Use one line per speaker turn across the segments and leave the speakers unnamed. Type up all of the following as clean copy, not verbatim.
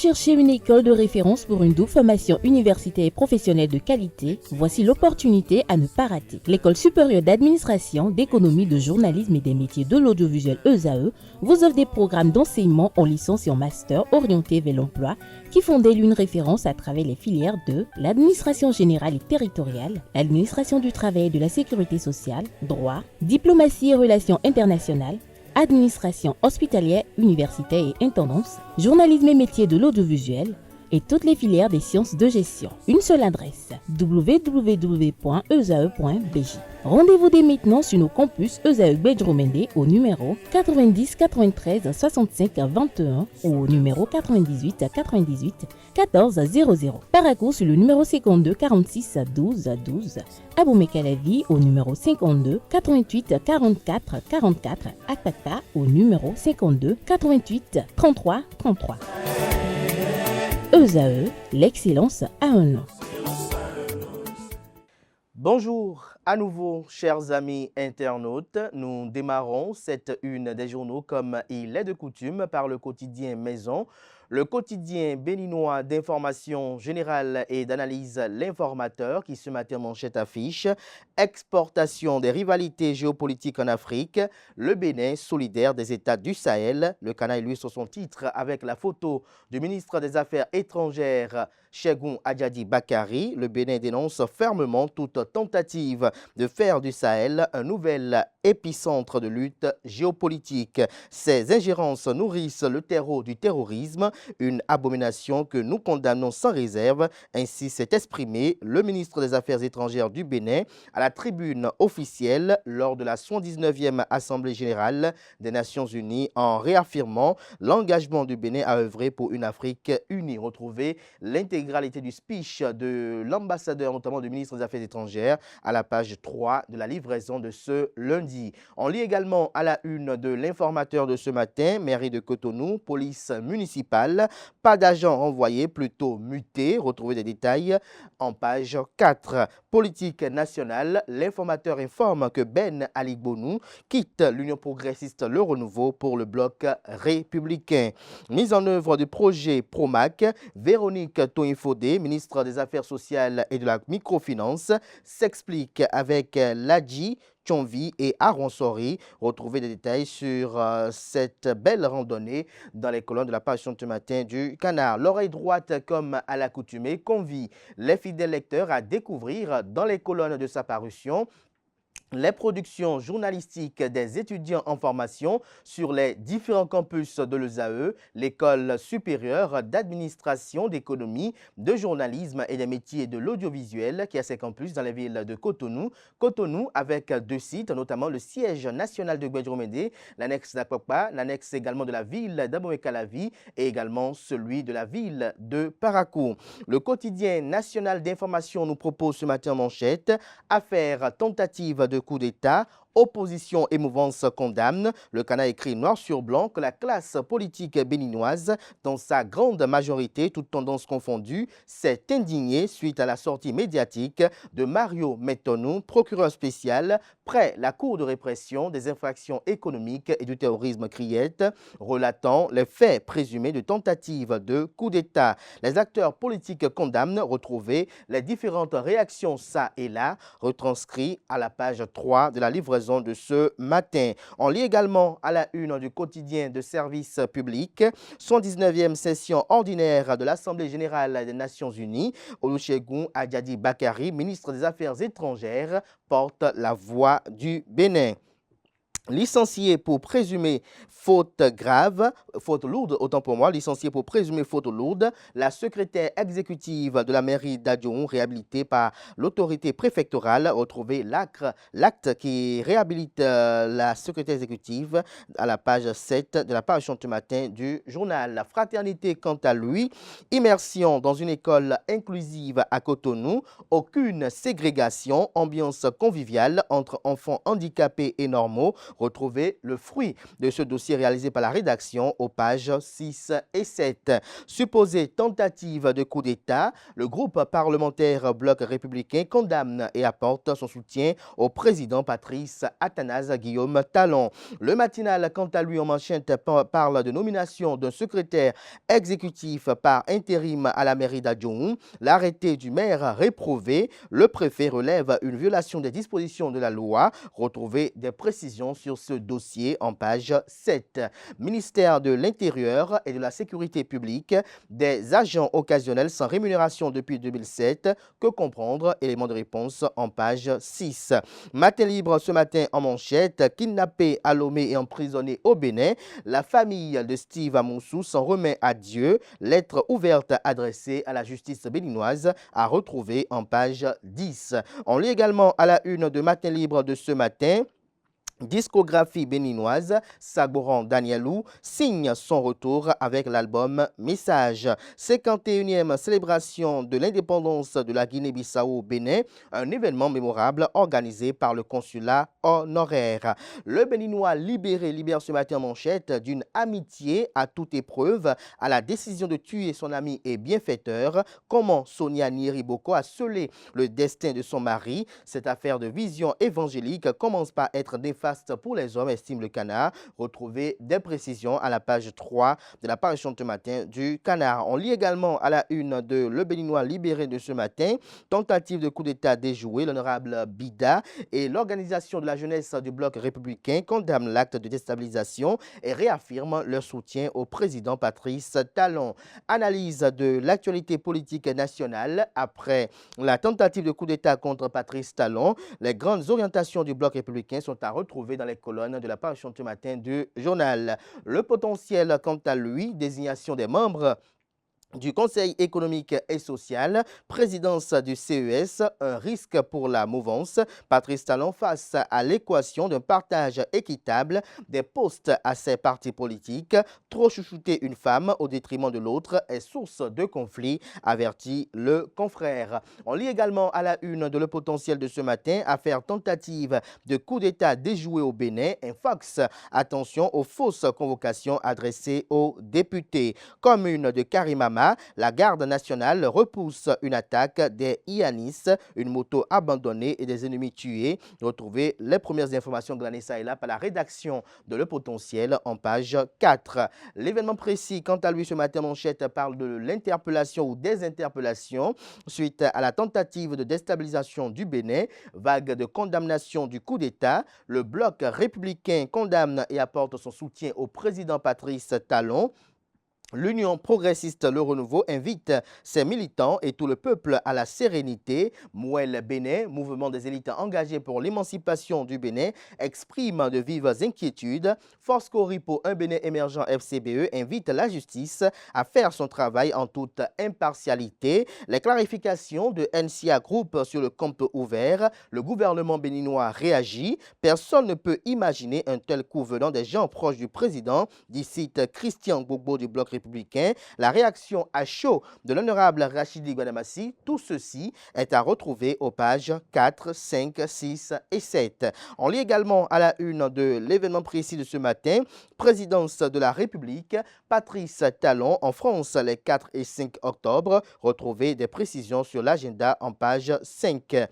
cherchez une école de référence pour une double formation universitaire et professionnelle de qualité? Voici l'opportunité à ne pas rater. L'École supérieure d'administration, d'économie, de journalisme et des métiers de l'audiovisuel ESAE vous offre des programmes d'enseignement en licence et en master orientés vers l'emploi qui font d'elle une référence à travers les filières de l'administration générale et territoriale, l'administration du travail et de la sécurité sociale, droit, diplomatie et relations internationales, administration hospitalière, universitaire et intendance, journalisme et métiers de l'audiovisuel et toutes les filières des sciences de gestion. Une seule adresse, www.esae.bj. Rendez-vous dès maintenant sur nos campus ESAE Bedjromende au numéro 90 93 65 21 ou au numéro 98 98 14 00. Paracourt sur le numéro 52 46 12 12. Aboumé-Calavi au numéro 52 88 44 44. Akpaka au numéro 52 88 33 33. ESAE, l'excellence à un nom.
Bonjour à nouveau, chers amis internautes. Nous démarrons cette une des journaux comme il est de coutume par le quotidien Maison, le quotidien béninois d'information générale et d'analyse L'Informateur qui ce matin manchette affiche exportation des rivalités géopolitiques en Afrique, le Bénin solidaire des États du Sahel. Le Canaille lui sur son titre avec la photo du ministre des Affaires étrangères Cheikhoun Adjadi Bakari. Le Bénin dénonce fermement toute tentative de faire du Sahel un nouvel épicentre de lutte géopolitique. Ces ingérences nourrissent le terreau du terrorisme, une abomination que nous condamnons sans réserve. Ainsi s'est exprimé le ministre des Affaires étrangères du Bénin à la tribune officielle lors de la 79e Assemblée générale des Nations unies en réaffirmant l'engagement du Bénin à œuvrer pour une Afrique unie. Retrouvez l'intégralité du speech de l'ambassadeur, notamment du ministre des Affaires étrangères, à la page 3 de la livraison de ce lundi. On lit également à la une de l'Informateur de ce matin, mairie de Cotonou, police municipale, pas d'agents renvoyés, plutôt mutés. Retrouvez des détails en page 4. Politique nationale, l'Informateur informe que Ben Ali Bonou quitte l'Union progressiste Le Renouveau pour le bloc républicain. Mise en œuvre du projet Promac, Véronique Toinfodé, ministre des Affaires sociales et de la microfinance, s'explique avec Ladji Tchonvi et Aaron Sori. Retrouvez des détails sur cette belle randonnée dans les colonnes de la page ce matin du Canard. L'oreille droite, comme à l'accoutumée, convie les fidèles lecteurs à découvrir dans les colonnes de sa parution les productions journalistiques des étudiants en formation sur les différents campus de l'ESAE, l'école supérieure d'administration, d'économie, de journalisme et des métiers de l'audiovisuel qui a ses campus dans la ville de Cotonou. Cotonou avec 2 sites, notamment le siège national de Bedjromende, l'annexe d'Akpakpa, l'annexe également de la ville d'Abomey-Calavi et également celui de la ville de Paracourt. Le quotidien national d'information nous propose ce matin en manchette affaire tentative de coup d'État. Opposition et mouvance condamnent. Le Canard écrit noir sur blanc que la classe politique béninoise, dans sa grande majorité, toutes tendances confondues, s'est indignée suite à la sortie médiatique de Mario Metonou, procureur spécial près la Cour de répression des infractions économiques et du terrorisme Criette, relatant les faits présumés de tentative de coup d'État. Les acteurs politiques condamnent. Retrouvez les différentes réactions ça et là, retranscrits à la page 3 de la livraison de ce matin. On lit également à la une du quotidien de service public, 119e session ordinaire de l'Assemblée générale des Nations unies. Olusegun Adjadi Bakari, ministre des Affaires étrangères, porte la voix du Bénin. Licencié pour présumer faute grave, faute lourde, autant pour moi, licencié pour présumer faute lourde, la secrétaire exécutive de la mairie d'Adjoun, réhabilitée par l'autorité préfectorale, retrouvez l'acte qui réhabilite la secrétaire exécutive à la page 7 de la page ce matin du journal. La fraternité, quant à lui, immersion dans une école inclusive à Cotonou, aucune ségrégation, ambiance conviviale entre enfants handicapés et normaux. Retrouvez le fruit de ce dossier réalisé par la rédaction aux pages 6 et 7. Supposée tentative de coup d'État, le groupe parlementaire Bloc républicain condamne et apporte son soutien au président Patrice Athanase Guillaume Talon. Le matinal, quant à lui, en manchette, parle de nomination d'un secrétaire exécutif par intérim à la mairie d'Adjoun. L'arrêté du maire réprouvé, le préfet relève une violation des dispositions de la loi. Retrouvez des précisions sur ce dossier en page 7. Ministère de l'Intérieur et de la Sécurité publique, des agents occasionnels sans rémunération depuis 2007. Que comprendre? Élément de réponse en page 6. Matin libre ce matin en manchette, kidnappé à Lomé et emprisonné au Bénin. La famille de Steve Amoussou s'en remet à Dieu. Lettre ouverte adressée à la justice béninoise à retrouver en page 10. On lit également à la une de Matin libre de ce matin. Discographie béninoise, Sagoran Danielou signe son retour avec l'album Message. 51e célébration de l'indépendance de la Guinée-Bissau au Bénin, un événement mémorable organisé par le consulat honoraire. Le Béninois libéré libère ce matin en manchette d'une amitié à toute épreuve à la décision de tuer son ami et bienfaiteur. Comment Sonia Niriboko a scellé le destin de son mari. Cette affaire de vision évangélique commence par être néfaste pour les hommes, estime le Canard. Retrouvez des précisions à la page 3 de la parution de ce matin du Canard. On lit également à la une de Le Béninois libéré de ce matin, tentative de coup d'État déjouée, l'honorable Bida et l'organisation de la jeunesse du bloc républicain condamnent l'acte de déstabilisation et réaffirment leur soutien au président Patrice Talon. Analyse de l'actualité politique nationale après la tentative de coup d'État contre Patrice Talon. Les grandes orientations du bloc républicain sont à retrouver dans les colonnes de la parution de ce matin du journal. Le potentiel, quant à lui, désignation des membres du Conseil économique et social, présidence du CES, un risque pour la mouvance. Patrice Talon face à l'équation d'un partage équitable des postes à ses partis politiques. Trop chouchouter une femme au détriment de l'autre est source de conflit, avertit le confrère. On lit également à la une de Le Potentiel de ce matin, affaire tentative de coup d'État déjoué au Bénin. Un Fox, attention aux fausses convocations adressées aux députés. Commune de Karimama, la garde nationale repousse une attaque des Ianis, une moto abandonnée et des ennemis tués. Retrouvez les premières informations glanées ça et là par la rédaction de Le Potentiel en page 4. L'événement précis, quant à lui, ce matin, manchette parle de l'interpellation ou des interpellations suite à la tentative de déstabilisation du Bénin. Vague de condamnation du coup d'État. Le bloc républicain condamne et apporte son soutien au président Patrice Talon. L'Union progressiste Le Renouveau invite ses militants et tout le peuple à la sérénité. Mouel Bénin, mouvement des élites engagées pour l'émancipation du Bénin, exprime de vives inquiétudes. Force Coripo, un Bénin émergent FCBE, invite la justice à faire son travail en toute impartialité. Les clarifications de NCA Group sur le compte ouvert. Le gouvernement béninois réagit. Personne ne peut imaginer un tel coup venant des gens proches du président, dit cite Christian Gbagbo du Bloc républicain. La réaction à chaud de l'honorable Rachidi Guadamassi, tout ceci est à retrouver aux pages 4, 5, 6 et 7. On lit également à la une de l'événement précis de ce matin, présidence de la République, Patrice Talon en France les 4 et 5 octobre. Retrouvez des précisions sur l'agenda en page 5.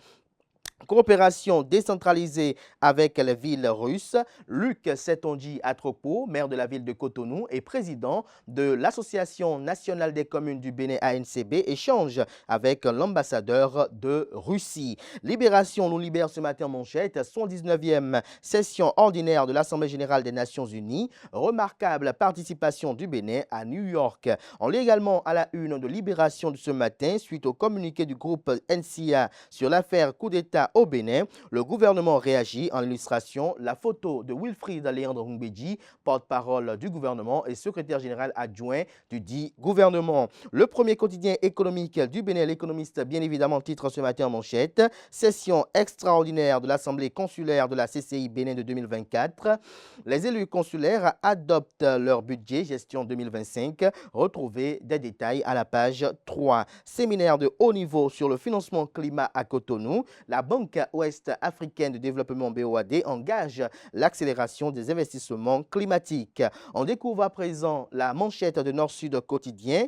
Coopération décentralisée avec les villes russes. Luc Setonji Atropo, maire de la ville de Cotonou et président de l'Association nationale des communes du Bénin ANCB, échange avec l'ambassadeur de Russie. Libération nous libère ce matin en manchette, 119e session ordinaire de l'Assemblée générale des Nations unies. Remarquable participation du Bénin à New York. On lit également à la une de Libération de ce matin, suite au communiqué du groupe NCA sur l'affaire coup d'État au Bénin, le gouvernement réagit. En illustration, la photo de Wilfried Léandre Ngbeji, porte-parole du gouvernement et secrétaire général adjoint du dit gouvernement. Le premier quotidien économique du Bénin, l'économiste, bien évidemment, titre ce matin en manchette. Session extraordinaire de l'Assemblée consulaire de la CCI Bénin de 2024. Les élus consulaires adoptent leur budget gestion 2025. Retrouvez des détails à la page 3. Séminaire de haut niveau sur le financement climat à Cotonou. La Banque Banque ouest-africaine de développement BOAD engage l'accélération des investissements climatiques. On découvre à présent la manchette de Nord-Sud quotidien.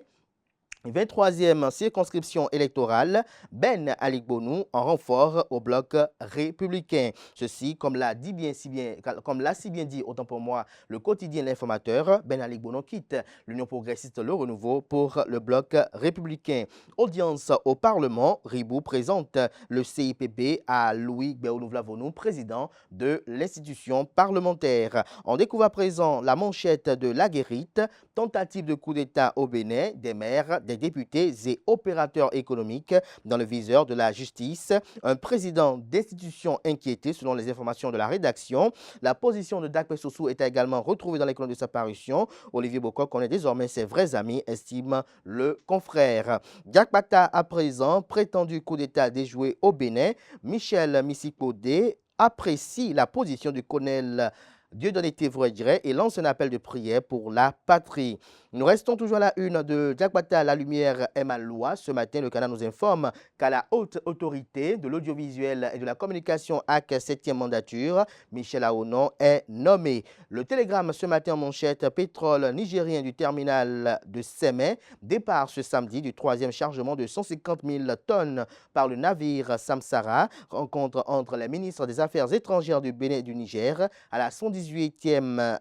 23e circonscription électorale, Ben Aligbonou en renfort au bloc républicain. Ceci, comme l'a si bien dit, autant pour moi, le quotidien L'Informateur, Ben Aligbonou quitte l'Union progressiste Le Renouveau pour le bloc républicain. Audience au Parlement, Ribou présente le CIPB à Louis Béounou-Vlavonou, président de l'institution parlementaire. On découvre à présent la manchette de La Guérite, tentative de coup d'État au Bénin, des maires, des députés et opérateurs économiques dans le viseur de la justice. Un président d'institution inquiété selon les informations de la rédaction. La position de Dakpe Sossou est également retrouvée dans les colonnes de sa parution. Olivier Boko connaît désormais ses vrais amis, estime le confrère. Diakpata à présent, prétendu coup d'État déjoué au Bénin. Michel Missikode apprécie la position du colonel Dieudonné Tévredret et lance un appel de prière pour la patrie. Nous restons toujours à la une de Diakpata, la lumière est mal loi. Ce matin, le Canada nous informe qu'à la haute autorité de l'audiovisuel et de la communication AC 7e mandature, Michel Aonon est nommé. Le Télégramme ce matin en manchette, pétrole nigérien du terminal de Sémé, départ ce samedi du 3e chargement de 150 000 tonnes par le navire Samsara, rencontre entre les ministres des Affaires étrangères du Bénin et du Niger à la 119e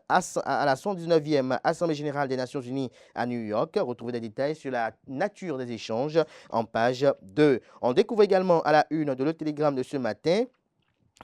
Assemblée générale des Nations Unies à New York. Retrouvez des détails sur la nature des échanges en page 2. On découvre également à la une de Le Télégramme de ce matin,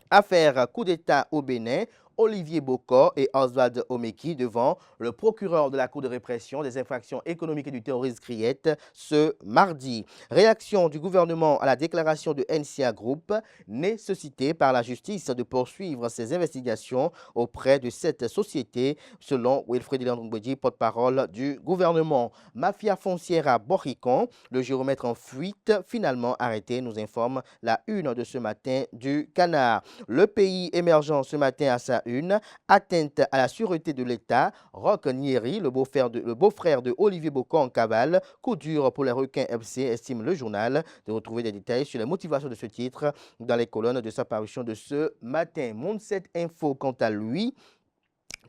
affaire coup d'État au Bénin. Olivier Bokor et Oswald Omeki devant le procureur de la Cour de répression des infractions économiques et du terrorisme CRIET ce mardi. Réaction du gouvernement à la déclaration de NCA Group, nécessité par la justice de poursuivre ses investigations auprès de cette société, selon Wilfred Landongbeji, porte-parole du gouvernement. Mafia foncière à Boricon, le géomètre en fuite, finalement arrêté, nous informe la une de ce matin du Canard. Le pays émergent ce matin à sa une, atteinte à la sûreté de l'État, Roch Nieri, le beau-frère de Olivier Boko en cavale, coup dur pour les requins FC, estime le journal. De retrouver des détails sur les motivations de ce titre dans les colonnes de sa parution de ce matin. Monde 7 Info, quant à lui,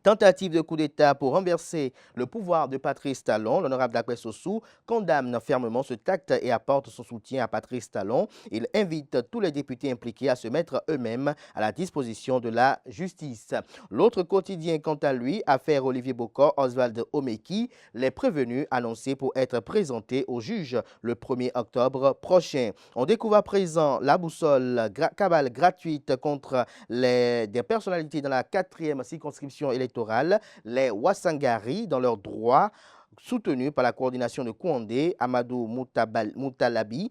tentative de coup d'État pour renverser le pouvoir de Patrice Talon. L'honorable Dakpe Sossou condamne fermement ce acte et apporte son soutien à Patrice Talon. Il invite tous les députés impliqués à se mettre eux-mêmes à la disposition de la justice. L'autre quotidien, quant à lui, affaire Olivier Bokor, Oswald Omeki, les prévenus annoncés pour être présentés au juge le 1er octobre prochain. On découvre à présent la boussole cabale gratuite contre des personnalités dans la 4e circonscription électorale, les Wassangari, dans leurs droits, soutenu par la coordination de Kouandé, Amadou Moutalabi,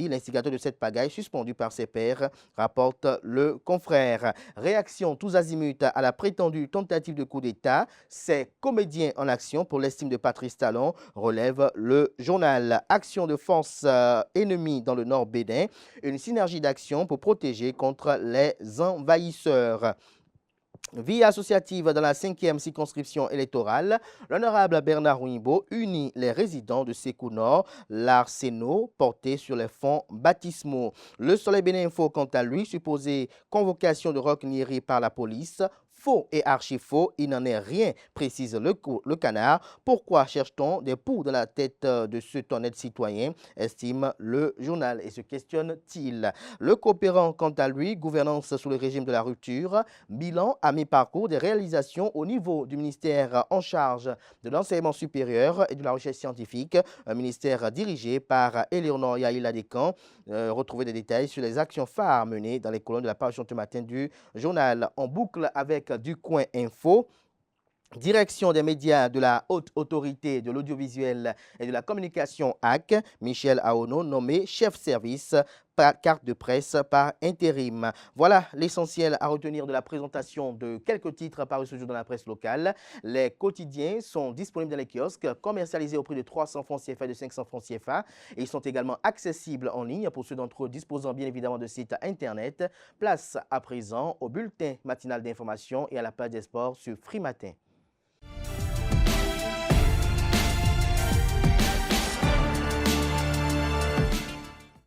l'instigateur de cette pagaille suspendu par ses pairs, rapporte le confrère. Réaction tous azimuts à la prétendue tentative de coup d'État, ces comédiens en action pour l'estime de Patrice Talon, relève le journal. Action de force ennemie dans le nord Bénin, une synergie d'action pour protéger contre les envahisseurs. Vie associative dans la 5e circonscription électorale, l'honorable Bernard Ouimbo unit les résidents de Sékou Nord, l'Arseno porté sur les fonds baptismaux. Le Soleil Bénin Info, quant à lui, supposée convocation de Roch Nieri par la police. Faux et archi-faux, il n'en est rien, précise le Canard. Pourquoi cherche-t-on des poux dans la tête de ce honnête citoyen, estime le journal, et se questionne-t-il. Le coopérant, quant à lui, gouvernance sous le régime de la rupture, bilan à mi-parcours des réalisations au niveau du ministère en charge de l'enseignement supérieur et de la recherche scientifique, un ministère dirigé par Éléonore Yaïla Descamps. Retrouvez des détails sur les actions phares menées dans les colonnes de la parution ce matin du journal. En boucle avec Du Coin Info. Direction des médias de la haute autorité de l'audiovisuel et de la communication AC, Michel Aonon nommé chef service par carte de presse par intérim. Voilà l'essentiel à retenir de la présentation de quelques titres parus ce jour dans la presse locale. Les quotidiens sont disponibles dans les kiosques, commercialisés au prix de 300 francs CFA et de 500 francs CFA. Ils sont également accessibles en ligne pour ceux d'entre eux disposant bien évidemment de sites internet. Place à présent au bulletin matinal d'information et à la page des sports sur Free Matin.